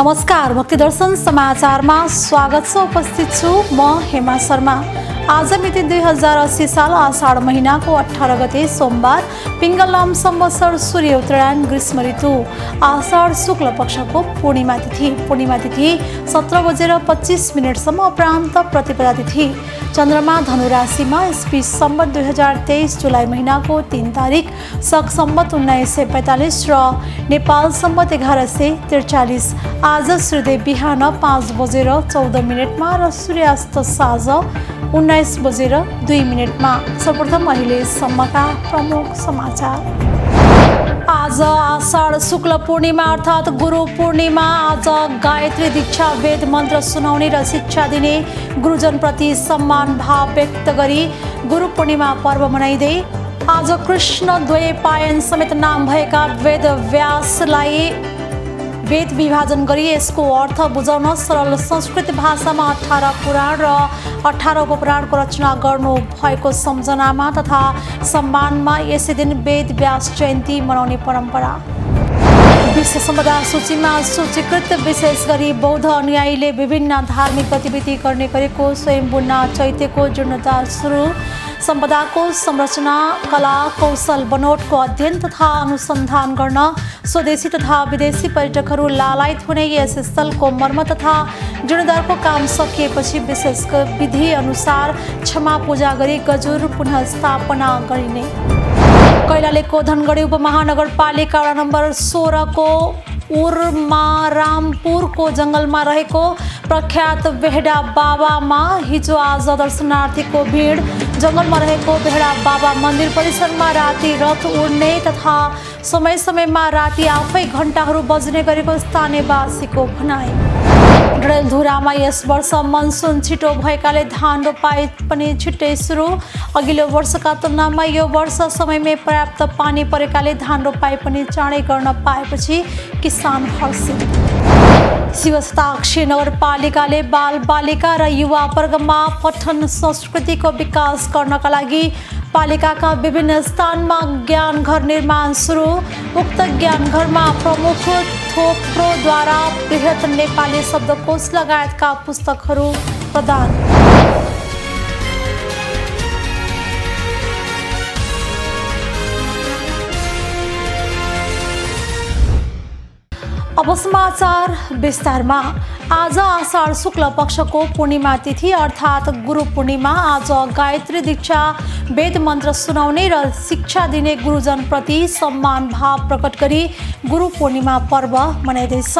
नमस्कार, भक्ति दर्शन समाचारमा स्वागत छ। उपस्थित छु म हेमा शर्मा। आज मिति 2080 साल आषाढ महिनाको 18 गते सोमबार, पिङ्गलाम संवत्सर सूर्य उत्तरायण ग्रीष्म ऋतु आषाढ शुक्ल पक्षको पूर्णिमा तिथि। पूर्णिमा तिथि 17:25 सम्म उपरान्त प्रतिपदा तिथि। चन्द्रमा धनु राशिमा इस्वी सम्वत 2023 जुलाई महिनाको 3 तारिक, शक सम्वत 1945 र नेपाल सम्वत 1143। आज सूर्योदय बिहान 5:14 र सूर्यास्त साँझ 19:02। सर्वप्रथम अहिलेसम्मका प्रमुख समाचार। आज आषाढ शुक्ल पूर्णिमा अर्थात् गुरु पूर्णिमा। आज गायत्री दीक्षा, वेद मन्त्र सुनाउने र शिक्षा दिने, गुरुजनप्रति सम्मान भाव व्यक्त गरी गुरु पूर्णिमा पर्व मनाइँदै आज कृष्ण द्वैपायन समेत नाम भएका वेद व्यासलाई वेद विभाजन गरी यसको अर्थ बुझाउन सरल संस्कृत भाषामा 18 पुराण र 18 उपपुराणको रचना गर्नु भएको सम्झनामा तथा सम्मानमा यसै दिन वेद व्यास जयन्ती मनाउने परम्परा। विश्व सम्पदा सूचीमा सूचीकृत विशेष गरी बौद्ध अनुयायीले विभिन्न धार्मिक गतिविधि गर्ने गरेको स्वयम्भू चैत्यको जीर्णोद्धार सुरु, सम्पदाको संरचना, कला कौशल बनोटको अध्ययन तथा अनुसन्धान गर्न स्वदेशी तथा विदेशी पर्यटकहरू लालायत हुने यस स्थलको मर्मत तथा जीर्णोद्धारको काम सकिएपछि विशेष विधि अनुसार क्षमा पूजा गरी गजुर पुनः स्थापना गरिने। कैलालीको धनगढी उपमहानगरपालिका वडा नम्बर 16 को उर्मारामपुरको जङ्गलमा रहेको प्रख्यात बेहडा बाबामा हिजो आज दर्शनार्थीको भिड। जङ्गलमा रहेको बेहडा बाबा मन्दिर परिसरमा राति रथ उड्ने तथा समय समयमा राति आफै घण्टाहरू बज्ने गरेको स्थानीयवासीको भनाइ। डडेलधुरामा यस वर्ष मनसुन छिटो भएकाले धान रोपाई पनि छिट्टै सुरु। अघिल्लो वर्षका तुलनामा यो वर्ष समयमै पर्याप्त पानी परेकाले धान रोपाई पनि चाँडै गर्न पाएपछि किसान हर्षित। शिवशताक्षी नगरपालिकाले बाल बालिका र युवा वर्गमा पठन संस्कृतिको विकास गर्नका लागि पालिकाका विभिन्न स्थानमा ज्ञान घर निर्माण सुरु। उक्त ज्ञान घरमा प्रमुख थोप्रोद्वारा बृहत नेपाली शब्दकोश लगायतका पुस्तकहरू प्रदान। अब समाचार विस्तारमा। आज आषाढ शुक्ल पक्षको पूर्णिमा तिथि अर्थात् गुरु पूर्णिमा। आज गायत्री दीक्षा, वेद मन्त्र सुनाउने र शिक्षा दिने गुरुजनप्रति सम्मान भाव प्रकट गरी गुरु पूर्णिमा पर्व मनाइँदैछ।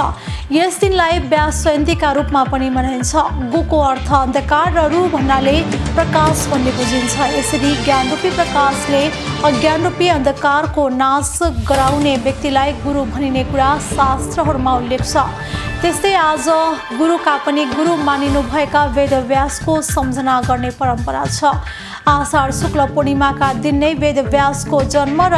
यस दिनलाई व्यास जयन्तीका रूपमा पनि मनाइन्छ। गुको अर्थ अन्धकार र रु भन्नाले प्रकाश भन्ने बुझिन्छ। यसरी ज्ञानरूपी प्रकाशले अज्ञानरूपी अन्धकारको नाश गराउने व्यक्तिलाई गुरु भनिने कुरा शास्त्रहरूमा उल्लेख छ। त्यस्तै आज गुरुका पनि गुरु मानिनु भएका वेदव्यासको सम्झना गर्ने परम्परा छ। आषाढ शुक्ल पूर्णिमाका दिन नै वेदव्यासको जन्म र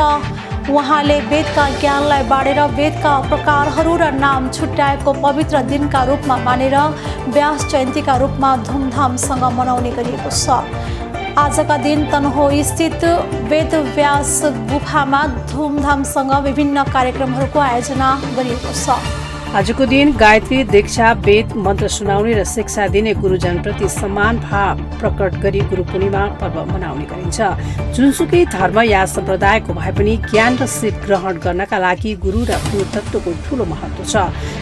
उहाँले वेदका ज्ञानलाई बाँडेर वेदका प्रकारहरू र नाम छुट्याएको पवित्र दिनका रूपमा मानेर व्यास जयन्तीका रूपमा धुमधामसँग मनाउने गरिएको छ। आजका दिन तनहुँ स्थित वेदव्यास गुफामा धुमधामसँग विभिन्न कार्यक्रमहरूको आयोजना गरिएको छ। आजको दिन गायत्री दीक्षा, वेद मन्त्र सुनाउने र शिक्षा दिने गुरुजनप्रति सम्मान भाव प्रकट गरी गुरु पूर्णिमा पर्व मनाउने गरिन्छ। जुनसुकै धर्म या सम्प्रदायको भए पनि ज्ञान र सिप ग्रहण गर्नका लागि गुरु र गुरुतत्वको ठूलो महत्व छ।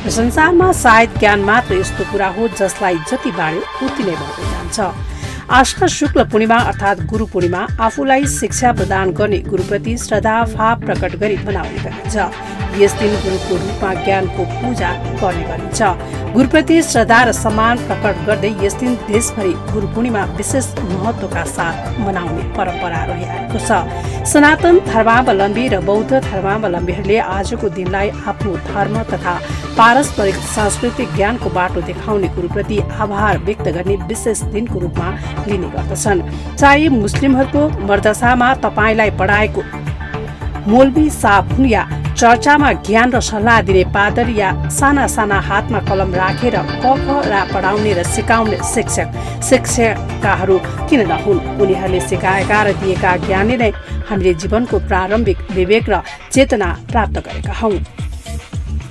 र संसारमा सायद ज्ञान मात्र यस्तो कुरा हो जसलाई जति बाँड्यो उति नै बढ्दै जान्छ। आषाढ शुक्ल पूर्णिमा अर्थात् गुरु पूर्णिमा आफूलाई शिक्षा प्रदान गर्ने गुरुप्रति श्रद्धा भाव प्रकट गरी मनाउने गरिन्छ। यस दिन गुरुको रूपमा ज्ञानको पूजा गर्ने गरिन्छ। गुरुप्रति श्रद्धा र सम्मान प्रकट गर्दै यस दिन देशभरि गुरु पूर्णिमा विशेष महत्वका साथ मनाउने परम्परा रहिआएको छ। सनातन धर्मावलम्बी र बौद्ध धर्मावलम्बीहरूले आजको दिनलाई आफ्नो धर्म तथा पारस्परिक सांस्कृतिक ज्ञानको बाटो देखाउने गुरुप्रति आभार व्यक्त गर्ने विशेष दिनको रूपमा लिने गर्दछन्। चाहे मुस्लिमहरूको मर्दसामा तपाईलाई पढाएको मौलवी साहब हुन् या चर्चामा ज्ञान र सल्लाह दिने पादरी या साना साना हातमा कलम राखेर कखरा पढाउने र सिकाउने शिक्षकाहरू किन नहुन्। उनीहरूले सिकाएका र दिएका ज्ञानले नै हामीले जीवनको प्रारम्भिक विवेक र चेतना प्राप्त गरेका हौं।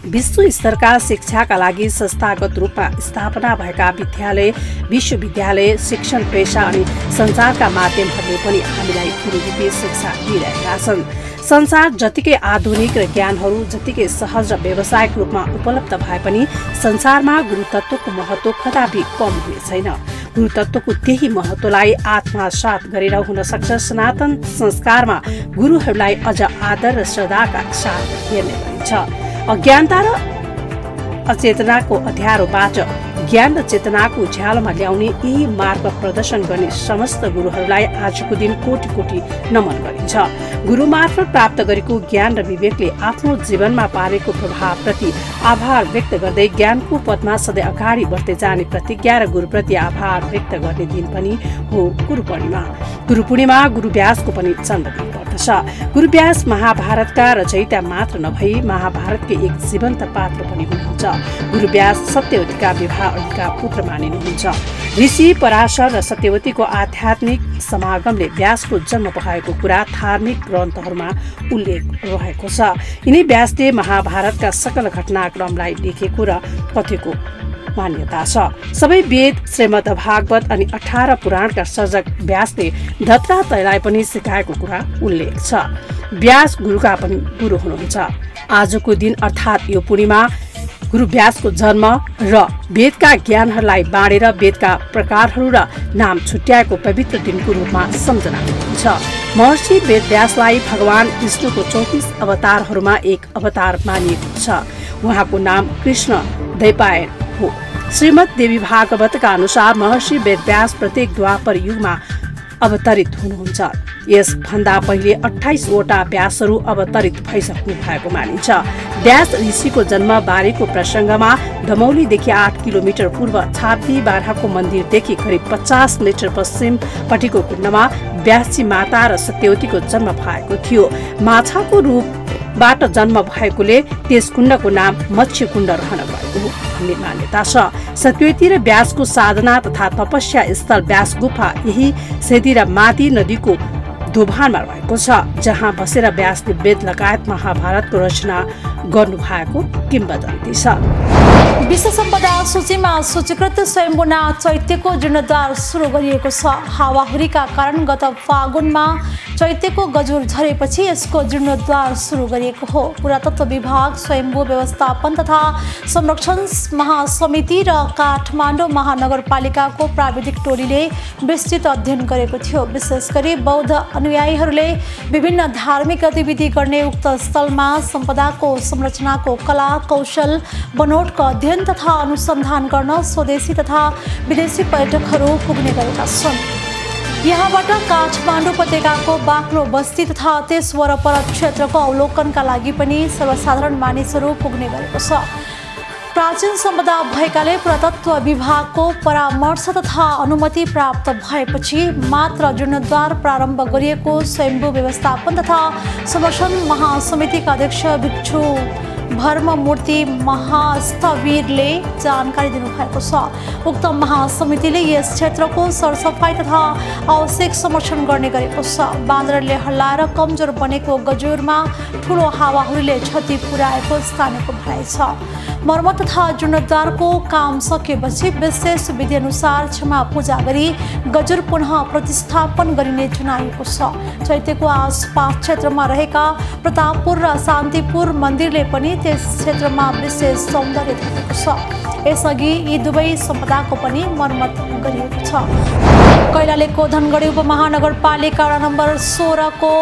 विश्व स्तरका शिक्षाका लागि संस्थागत रूपमा स्थापना भएका विद्यालय, विश्वविद्यालय, शिक्षण पेशा अनि सञ्चारका माध्यमहरूले पनि हामीलाई गुरुरूपी शिक्षा दिइरहेका छन्। संसार जतिकै आधुनिक र ज्ञानहरू जतिकै सहज र व्यावसायिक रूपमा उपलब्ध भए पनि संसारमा गुरुतत्वको महत्त्व कदापि कम हुने छैन। गुरुतत्वको त्यही महत्त्वलाई आत्मसात गरेर हुन सक्छ सनातन संस्कारमा गुरुहरूलाई अझ आदर र श्रद्धाका साथ हेर्ने गरिन्छ। अज्ञानता र अचेतनाको अँध्यारोबाट ज्ञान र चेतनाको उज्यालोमा ल्याउने यही मार्ग प्रदर्शन गर्ने समस्त गुरुहरूलाई आजको दिन कोटि कोटि नमन गरिन्छ। गुरु मार्फत प्राप्त गरेको ज्ञान र विवेकले आफ्नो जीवनमा पारेको प्रभावप्रति आभार व्यक्त गर्दै ज्ञानको पथमा सधैँ अगाडि बढ्दै जाने प्रतिज्ञा र गुरुप्रति आभार व्यक्त गर्ने दिन पनि हो गुरु पूर्णिमा। गुरु पूर्णिमा गुरु व्यासको पनि जन्मदिन पर्दछ। गुरु व्यास महाभारतका रचयिता मात्र नभई महाभारतकै एक जीवन्त पात्र पनि हुनुहुन्छ। गुरु व्यास सत्यवतीका विवाह का पुत्र मानिनुहुन्छ। ऋषि पराशर र सत्यवतीको आध्यात्मिक समागमले व्यासको जन्म भएको कुरा धार्मिक ग्रन्थहरूमा उल्लेख रहेको छ। यिनै व्यासले महाभारतका सकल घटनाक्रमलाई लेखेको र कथेको मान्यता छ। सबै वेद, श्रीमद् भागवत अनि 18 पुराणका सर्जक व्यासले दत्तात्रेयलाई पनि सिकाएको कुरा उल्लेख छ। व्यास गुरुका पनि गुरु हुनुहुन्छ। आजको दिन अर्थात् यो पूर्णिमा गुरु व्यासको जन्म र वेदका ज्ञानहरूलाई बाँडेर वेदका प्रकारहरू र नाम छुट्याएको पवित्र दिनको रूपमा सम्झना गरिन्छ। महर्षि वेदव्यासलाई भगवान विष्णुको 34 अवतारहरूमा एक अवतार मानिएको छ। उहाँको नाम कृष्ण द्वैपायन हो। श्रीमद् देवी भागवतका अनुसार महर्षि वेदव्यास प्रत्येक द्वापर युगमा अवतरित हुनुहुन्छ। यसभन्दा पहिले 28 वटा व्यासहरू अवतरित भइसक्नु भएको मानिन्छ। व्यास ऋषिको जन्म बारेको प्रसङ्गमा दमौलीदेखि 8 किलोमिटर पूर्व छाप्ती बाराको मन्दिरदेखि करिब 50 मिटर पश्चिमपट्टिको कुण्डमा व्यासजी माता र सत्यवतीको जन्म भएको थियो। माछाको रूपबाट जन्म भएकोले त्यस कुण्डको नाम मत्स्य कुण्ड रहन गएको भन्ने मान्यता छ। सत्यवती र व्यासको साधना तथा तपस्या स्थल व्यास गुफा यही सेती र मादी नदीको दोभानमा रहेको छ, जहाँ बसेर व्यासले वेद लगायत महाभारतको रचना गर्नु भएको किम्वदन्ती छ। विश्व सम्पदा सूचीमा सूचीकृत स्वयम्भूनाथ चैत्यको जीर्णोद्धार सुरु गरिएको छ। हावाहुरीका कारण गत फागुनमा चैत्यको गजुर झरेपछि यसको जीर्णोद्धार सुरु गरिएको हो। पुरातत्व विभाग, स्वयम्भू व्यवस्थापन तथा संरक्षण महासमिति र काठमाडौँ महानगरपालिकाको प्राविधिक टोलीले विस्तृत अध्ययन गरेको थियो। विशेष गरी बौद्ध अनुयायीहरूले विभिन्न धार्मिक गतिविधि गर्ने उक्त स्थलमा सम्पदाको संरचनाको कला कौशल बनोटको अध्ययन तथा अनुसन्धान गर्न स्वदेशी तथा विदेशी पर्यटकहरू पुग्ने गरेका छन्। यहाँबाट काठमाडौँ उपत्यकाको बाक्लो बस्ती तथा त्यस वरपर क्षेत्रको अवलोकनका लागि पनि सर्वसाधारण मानिसहरू पुग्ने गरेको छ। प्राचीन सम्पदा भएकाले पुरातत्व विभागको परामर्श तथा अनुमति प्राप्त भएपछि मात्र जीर्णोद्धार प्रारम्भ गरिएको स्वयम्भू व्यवस्थापन तथा संरक्षण महासमितिका अध्यक्ष भिक्षु भर्ममूर्ति महास्थवीरले जानकारी दिनुभएको छ। उक्त महासमितिले यस क्षेत्रको सरसफाई तथा आवश्यक संरक्षण गर्ने गरेको छ। बाँदरले हल्लाएर कमजोर बनेको गजुरमा ठूलो हावाहुरीले क्षति पुर्याएको स्थानीयको भनाइ छ। मर्मत तथा जीर्णोद्धारको काम सकेपछि विशेष विधिअनुसार क्षमा पूजा गरी गजुर पुनः प्रतिस्थापन गरिने जनाइएको छ। चैत्यको आसपास क्षेत्रमा रहेका प्रतापपुर र शान्तिपुर मन्दिरले पनि त्यस क्षेत्रमा विशेष सौन्दर्य देखेको छ। यसअघि यी दुवै सम्पदाको पनि मर्मत गरिएको छ। कैलालीको धनगढी उपमहानगरपालिका वडा नम्बर 16 को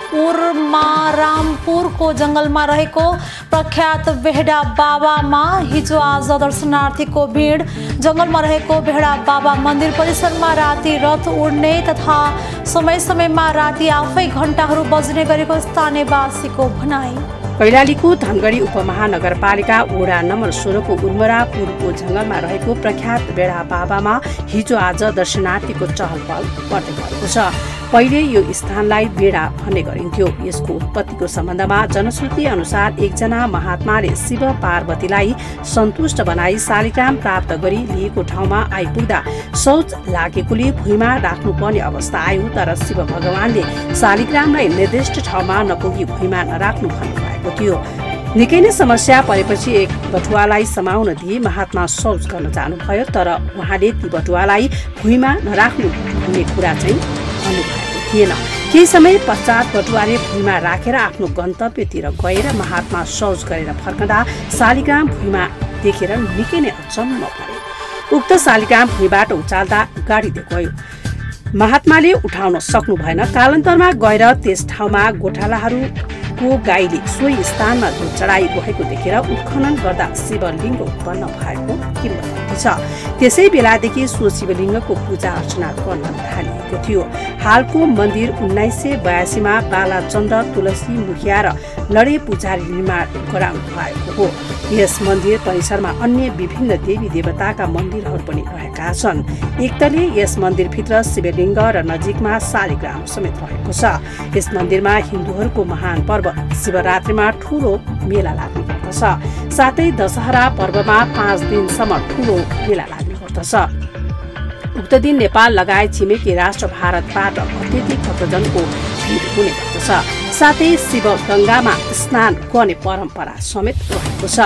उर्मारामपुरको जंगलमा रहेको प्रख्यात बेहडा बाबामा हिजो आज दर्शनार्थीको भिड। जंगलमा रहेको बेहडा बाबा मन्दिर परिसरमा राति रथ उड्ने तथा समय समयमा राति आफै घण्टाहरू बज्ने गरेको स्थानीयवासीको भनाइ। कैलालीको धनगढी उपमहानगरपालिका वडा नम्बर 16 को उर्मरापुरको जंगलमा रहेको प्रख्यात बेडा बाबामा हिजो आज दर्शनार्थीको चहल पहल बढ्दै गएको छ। पहिले यो स्थानलाई बेडा भन्ने गरिन्थ्यो। यसको उत्पत्तिको सम्बन्धमा जनश्रुति अनुसार एकजना महात्माले शिव पार्वतीलाई सन्तुष्ट बनाई शालिग्राम प्राप्त गरी लिएको ठाउँमा आइपुग्दा शौच लागेकोले भुइँमा राख्नुपर्ने अवस्था आयो। तर शिव भगवानले शालिग्रामलाई निर्दिष्ट ठाउँमा नपुगी भुइँमा नराख्नु भन्नुभएको थियो। निकै नै समस्या परेपछि एक बटुवालाई समाउन दिए महात्मा शौच गर्न जानुभयो, तर उहाँले ती बटुवालाई भुइँमा नराख्नु भन्ने कुरा चाहिँ भन्नुभएको थिएन। केही समय पश्चात बटुवाले भुइँमा राखेर आफ्नो गन्तव्यतिर गएर महात्मा शौच गरेर फर्कँदा शालिग्राम भुइँमा देखेर निकै नै अचम्म परे। उक्त शालिग्राम भुइँबाट उचाल्दा गाडिँदै गयो। महात्माले उठाउन सक्नु भएन। कालान्तरमा गएर त्यस ठाउँमा गोठालाहरूको गाईले सोही स्थानमा दुध चढाई रहेको देखेर उत्खनन गर्दा शिवलिङ्ग उत्पन्न भएको किंवदन्ती छ। त्यसै बेलादेखि सो शिवलिङ्गको पूजा अर्चना गर्न थालिएको थियो। हालको मन्दिर 1982 मा बालाचन्द्र तुलसी मुखिया र लडे पुजारी निर्माण गराउनु भएको हो। यस मन्दिर परिसरमा अन्य विभिन्न देवी देवताका मन्दिरहरू पनि रहेका छन्। एकतले यस मन्दिरभित्र शिवलिङ्ग र नजिकमा शालिग्राम समेत रहेको छ। यस मन्दिरमा हिन्दूहरूको महान पर्व शिवरात्रिमा ठूलो मेला लाग्ने गर्दछ। साथै दशहरा पर्वमा 5 दिनसम्म ठूलो मेला लाग्ने गर्दछ। उक्त दिन नेपाल लगायत छिमेकी राष्ट्र भारतबाट अत्यधिक भक्तजनको भिड हुने गर्दछ। साथै शिव गंगामा स्नान गर्ने परम्परा समेत रहेको छ।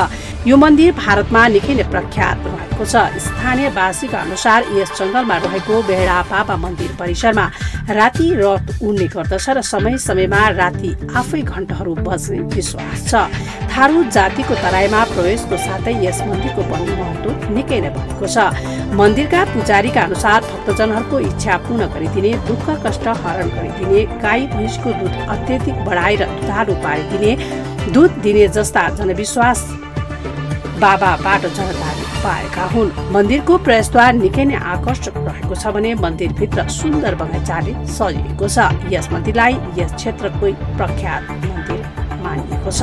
यो मन्दिर भारतमा निकै नै प्रख्यात रहेको छ। स्थानीयवासीका अनुसार यस जंगलमा रहेको बेहडा बाबा मन्दिर परिसरमा राति रथ उड्ने गर्दछ र समय समयमा राति आफै घण्टहरू बज्ने विश्वास छ। थारू जातिको तराईमा प्रवेशको साथै यस मन्दिरको पनि महत्व निकै नै भएको छ। मन्दिरका पुजारीका अनुसार भक्तजनहरूको इच्छा पूर्ण गरिदिने, दुःख कष्ट हरण गरिदिने, गाई भैँसको दुध अत्यधिक बढाएर दुधारू पारिदिने, दुध दिने जस्ता जनविश्वास बाबाबाट जनताले पाएका हुन्। मन्दिरको प्रवेशद्वार निकै नै आकर्षक रहेको छ भने मन्दिरभित्र सुन्दर बगैँचाले सजिएको छ। यस मन्दिरलाई यस क्षेत्रकै प्रख्यात मन्दिर मानिएको छ।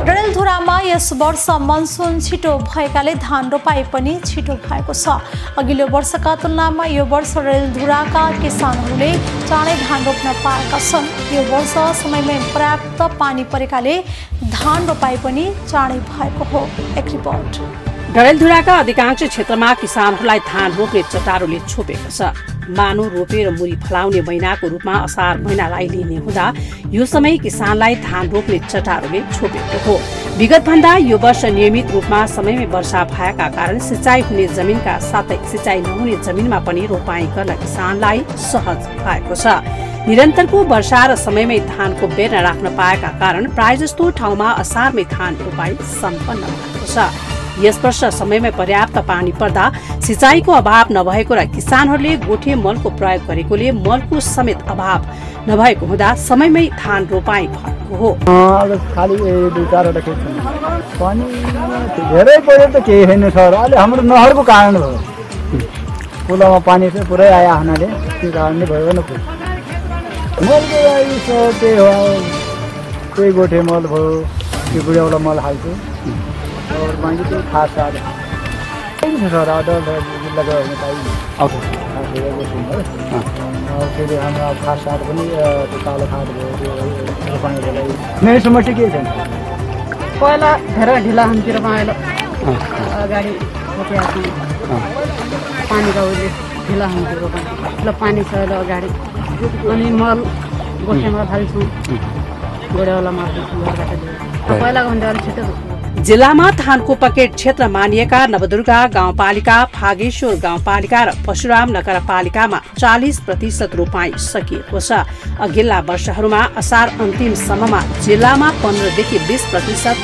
डडेलधुरामा यस वर्ष मनसुन छिटो भएकाले धान रोपाई पनि छिटो भएको छ। अघिल्लो वर्षका तुलनामा यो वर्ष डडेलधुराका किसानहरूले चाँडै धान रोप्न पाएका छन्। यो वर्ष समयमै पर्याप्त पानी परेकाले धान रोपाई पनि चाँडै भएको हो। एक रिपोर्ट। डडेलधुराका अधिकांश क्षेत्रमा किसानहरूलाई धान रोप्ने चटारोले छोपेको छ। मानो रोपेर मुरी फलाउने महिनाको रूपमा असार महिनालाई लिने हुँदा यो समय किसानलाई धान रोप्ने चटारोले छोपेको हो। विगत भन्दा यो वर्ष नियमित रूपमा समयमै वर्षा भएका कारण सिंचाई हुने जमिनका साथै सिंचाई नहुने जमिनमा पनि रोपाई गर्न किसानलाई सहज भएको छ। निरन्तरको वर्षा र समयमै धानको बेर्ना राख्न पाएका कारण प्रायजस्तो ठाउँमा असारमै धान रोपाई सम्पन्न भएको छ। यस वर्ष समयमै पर्याप्त पानी पर्दा सिंचाईको अभाव नभएको र किसानहरूले गोठे मलको प्रयोग गरेकोले मलको समेत अभाव नभएको हुँदा समयमै धान रोपाई भएको हो। खाली 2-4 खेत पानी धेरै पऱ्यो त केही छैन सर। अहिले हाम्रो नहरको कारण भयो। पुलमा पानी चाहिँ पुरै आयो हुनाले त्यो कारणले भयो न। मलको त्यही हो, त्यही गोठे मल भयो, त्यो बुढाउला मल हाल्छु और बाँकी चाहिँ खास सर जिल्ला गयो भने पाइन्छ। फेरि हाम्रो खास सार पनि त्यो कालो खाद भयो, त्यो रोपाइँको लागि मेन समस्या के छ? पहिला धेरै ढिला हुन्थ्यो रोपाइँलो, अगाडि रोपिहाल्थ्यो। पानीको उहिले ढिला हुन्थ्यो रोपाइँ, ल पानी छ अहिले अगाडि। अनि मल गोठे मल हाल्छौँ, गोडेवाला मल पहिलाको भन्दा अलिक छिटो। जिल्लामा धानको पकेट क्षेत्र मानिएका नवदुर्गा गाउँपालिका, फागेश्वर गाउँपालिका र परशुराम नगरपालिकामा 40% रोपाई सकिएको छ। अघिल्ला वर्षहरूमा असार अन्तिमसम्ममा जिल्लामा 15 देखि 20%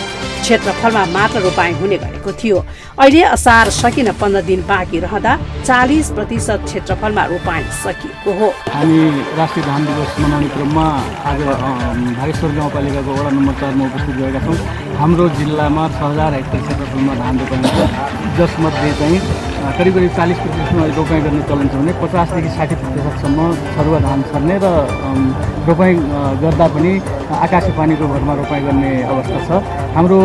क्षेत्रफलमा मात्र रोपाई हुने गरेको थियो। अहिले असार सकिन 15 दिन बाँकी रहँदा 40% क्षेत्रफलमा रोपाई सकिएको हो। हामी राष्ट्रिय धान दिवस मनाउने क्रममा आज भागेश्वर गाउँपालिकाको वडा नम्बर 4 मा उपस्थित भएका छौँ। हाम्रो जिल्लामा 6000 हेक्टर क्षेत्रफलमा धान रोपाइँ छ, जसमध्ये चाहिँ करिब 40% रोपाइँ गर्ने चलन छ भने 50 देखि 60% सरुवा धान छर्ने र रोपाइँ गर्दा पनि आकाशे पानीको भरमा रोपाइँ गर्ने अवस्था छ। हाम्रो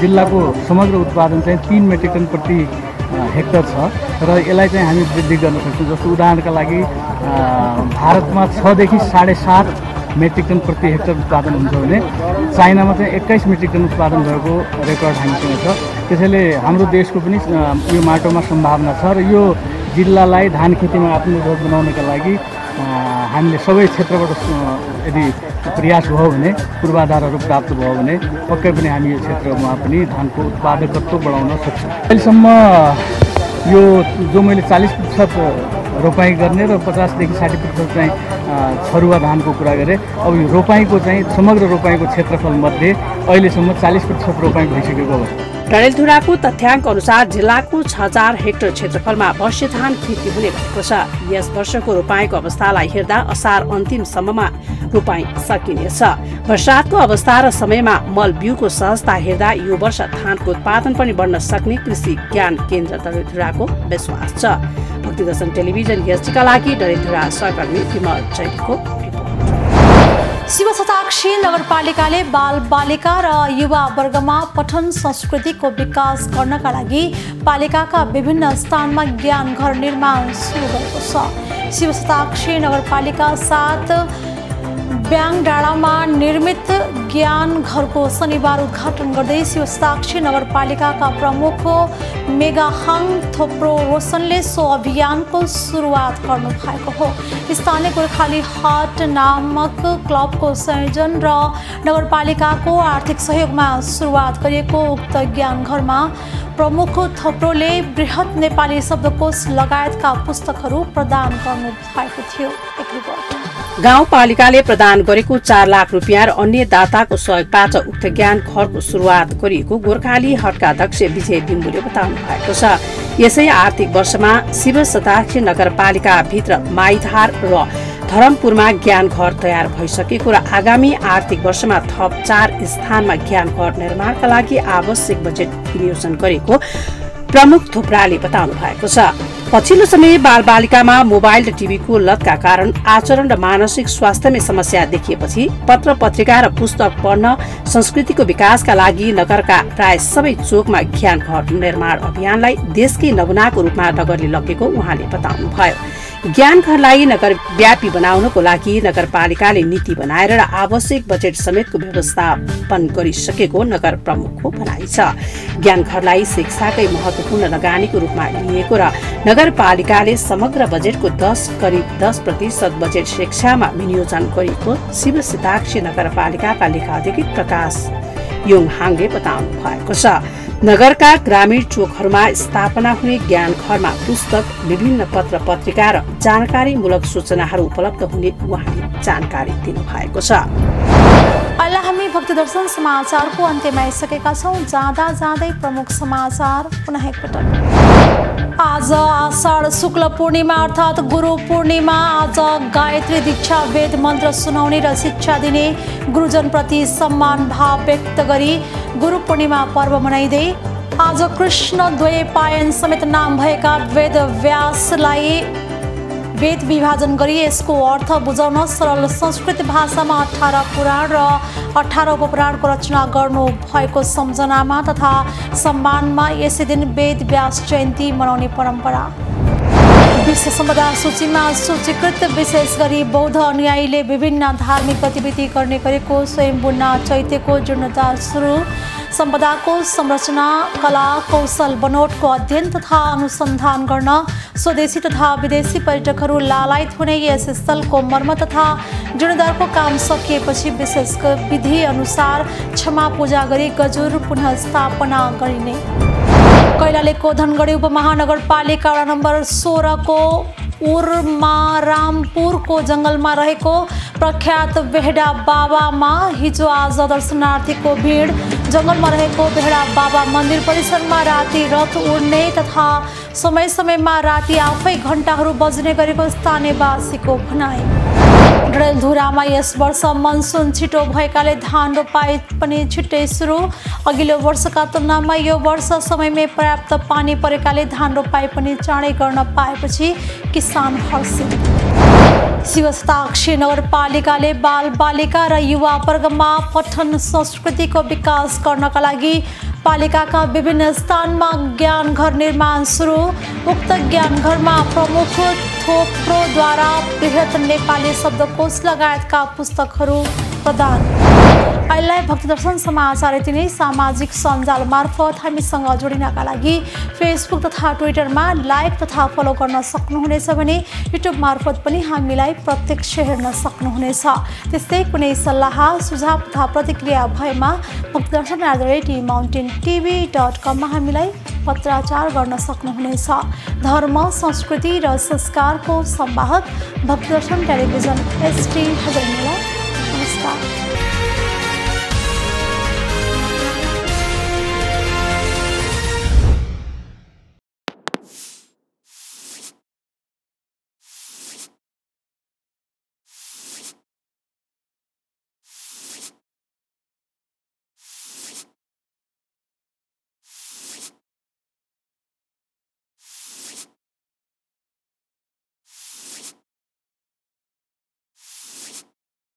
जिल्लाको समग्र उत्पादन चाहिँ 3 मेट्रिक टन प्रति हेक्टर छ र यसलाई चाहिँ हामी वृद्धि गर्न सक्छौँ। जस्तो उदाहरणका लागि भारतमा 6 देखि 7.5 मेट्रिक टन प्रति हेक्टर उत्पादन हुन्छ भने चाइनामा चाहिँ 21 मेट्रिक टन उत्पादन भएको रेकर्ड हामीसँग छ। त्यसैले हाम्रो देशको पनि यो माटोमा सम्भावना छ र यो जिल्लालाई धान खेतीमा आत्मनिर्भर बनाउनका लागि हामीले सबै क्षेत्रबाट यदि प्रयास भयो भने पूर्वाधारहरू प्राप्त भयो भने पक्कै पनि हामी यो क्षेत्रमा पनि धानको उत्पादकत्व बढाउन सक्छौँ। अहिलेसम्म यो जो मैले 40% रोपाइँ गर्ने र 50 देखि 60% चाहिँ छरुवा धानको कुरा गरेँ। अब यो रोपाइँको चाहिँ समग्र रोपाइँको क्षेत्रफलमध्ये अहिलेसम्म 40% रोपाइँ भइसकेको हो। डडेलधुराको तथ्याङ्क अनुसार जिल्लाको 6000 हेक्टर क्षेत्रफलमा वर्षे धान खेती हुने भएको छ। यस वर्षको रोपाइँको अवस्थालाई हेर्दा असार अन्तिमसम्ममा रोपाइँ सकिनेछ। वर्षातको अवस्था र समयमा मल बिउको सहजता हेर्दा यो वर्ष धानको उत्पादन पनि बढ्न सक्ने कृषि ज्ञान केन्द्र डडेलधुराको विश्वास छ। भक्तिदर्शन टेलिभिजन एसडीका लागि डडेलधुरा सहकर्मी विमल चैलीको रिपोर्ट। शिवशताक्षी नगरपालिकाले बालबालिका र युवा वर्गमा पठन संस्कृतिको विकास गर्नका लागि पालिकाका विभिन्न स्थानमा ज्ञान घर निर्माण सुरु गरेको छ। शिवशताक्षी नगरपालिका 7 ब्याङडाँडामा निर्मित ज्ञान घरको शनिबार उद्घाटन गर्दै शिवशताक्षी नगरपालिकाका प्रमुख मेगाहाङ थोप्रो रोशनले सो अभियानको सुरुवात गर्नु भएको हो। स्थानीय गोर्खाली हट नामक क्लबको संयोजन र नगरपालिकाको आर्थिक सहयोगमा सुरुवात गरिएको उक्त ज्ञान घरमा प्रमुख थोप्रोले बृहत नेपाली शब्दकोश लगायतका पुस्तकहरू प्रदान गर्नु भएको थियो। एक रिपोर्ट। गाउँपालिकाले प्रदान गरेको 4 लाख रुपियाँ र अन्य दाताको सहयोगबाट उक्त ज्ञान घरको सुरुवात गरिएको गोर्खाली हटका अध्यक्ष विजय लिम्बुले बताउनु भएको छ। यसै आर्थिक वर्षमा शिवशताक्षी नगरपालिका भित्र माइधार र धरमपुरमा ज्ञान घर तयार भइसकेको र आगामी आर्थिक वर्षमा थप 4 स्थानमा ज्ञान घर निर्माणका लागि आवश्यक बजेट विनियोजन गरेको प्रमुख थोप्राले बताउनु भएको छ। पछिल्लो समय बालबालिकामा मोबाइल र टिभीको लतका कारण आचरण र मानसिक स्वास्थ्यमै समस्या देखिएपछि पत्र पत्रिका र पुस्तक पढ्न संस्कृतिको विकासका लागि नगरका प्राय सबै चोकमा ज्ञान घर निर्माण अभियानलाई देशकै नमुनाको रूपमा नगरले लगेको उहाँले बताउनुभयो। ज्ञान घरलाई नगरव्यापी बनाउनको लागि नगरपालिकाले नीति बनाएर र आवश्यक बजेट समेतको व्यवस्थापन गरिसकेको नगर प्रमुखको भनाइ छ। ज्ञान घरलाई शिक्षाकै महत्वपूर्ण लगानीको रूपमा लिएको र नगरपालिकाले समग्र बजेटको करिब 10% बजेट शिक्षामा विनियोजन गरेको शिवशताक्षी नगरपालिकाका लेखाधिकृत प्रकाश योङहाङले बताउनु भएको छ। नगरका ग्रामीण चोकहरूमा स्थापना हुने ज्ञान घरमा पुस्तक, विभिन्न पत्र पत्रिका र जानकारीमूलक सूचनाहरू उपलब्ध हुने उहाँले जानकारी दिनुभएको छ। अहिले हामी भक्तिदर्शन समाचारको अन्त्यमा आइसकेका छौँ। जाँदा जाँदै प्रमुख समाचार पुनः एकपटक। आज आषाढ शुक्ल पूर्णिमा अर्थात् गुरु पूर्णिमा। आज गायत्री दीक्षा वेद मन्त्र सुनाउने र शिक्षा दिने गुरुजनप्रति सम्मान भाव व्यक्त गरी गुरु पूर्णिमा पर्व मनाइँदै आज कृष्ण द्वैपायन समेत नाम भएका वेद व्यासलाई वेद विभाजन गरी यसको अर्थ बुझाउन सरल संस्कृत भाषामा 18 पुराण र 18 उपपुराणको रचना गर्नु भएको सम्झनामा तथा सम्मानमा यसै दिन वेद व्यास जयन्ती मनाउने परम्परा। विश्व सम्पदा सूचीमा सूचीकृत विशेष गरी बौद्ध अनुयायीले विभिन्न धार्मिक गतिविधि गर्ने गरेको स्वयम्भू चैत्यको जीर्णोद्धार सुरु। सम्पदाको संरचना कला कौशल बनोटको अध्ययन तथा अनुसन्धान गर्न स्वदेशी तथा विदेशी पर्यटकहरू लालायित हुने यस स्थलको मर्म तथा जीर्णोद्धारको काम सकिएपछि विशेष विधि अनुसार क्षमा पूजा गरी गजुर पुनः स्थापना गरिने। कैलालीको धनगढी उपमहानगरपालिका वडा नम्बर 16 को उर्मारामपुरको जंगलमा रहेको प्रख्यात बेहडा बाबामा हिजो आज दर्शनार्थीको भिड। जंगलमा रहेको बेहडा बाबा मन्दिर परिसरमा राति रथ उड्ने तथा समय समयमा राति आफै घण्टाहरू बज्ने गरेको स्थानीयवासीको भनाइ। डडेलधुरामा यस वर्ष मनसुन छिटो भएकाले धान रोपाई पनि छिट्टै सुरु। अघिल्लो वर्षका तुलनामा यो वर्ष समयमै पर्याप्त पानी परेकाले धान रोपाई पनि चाँडै गर्न पाएपछि किसान हर्षित। शिवशताक्षी नगरपालिकाले बालबालिका र युवा वर्गमा पठन संस्कृतिको विकास गर्नका लागि पालिकाका विभिन्न स्थानमा ज्ञान घर निर्माण सुरु। उक्त ज्ञान घरमा प्रमुख थोप्रोद्वारा बृहत नेपाली शब्दकोश लगायतका पुस्तकहरू प्रदान। अहिलेलाई भक्तिदर्शन समाचार यति नै। सामाजिक सञ्जाल मार्फत हामीसँग जोडिनका लागि फेसबुक तथा ट्विटरमा लाइक तथा फलो गर्न सक्नुहुनेछ भने युट्युब मार्फत पनि हामीलाई प्रत्यक्ष हेर्न सक्नुहुनेछ। त्यस्तै कुनै सल्लाह सुझाव तथा प्रतिक्रिया भएमा भक्तिदर्शन@mountaintv.com मा हामीलाई पत्राचार गर्न सक्नुहुनेछ। धर्म, संस्कृति र संस्कारको संवाहक भक्तिदर्शन टेलिभिजन HD नमस्कार।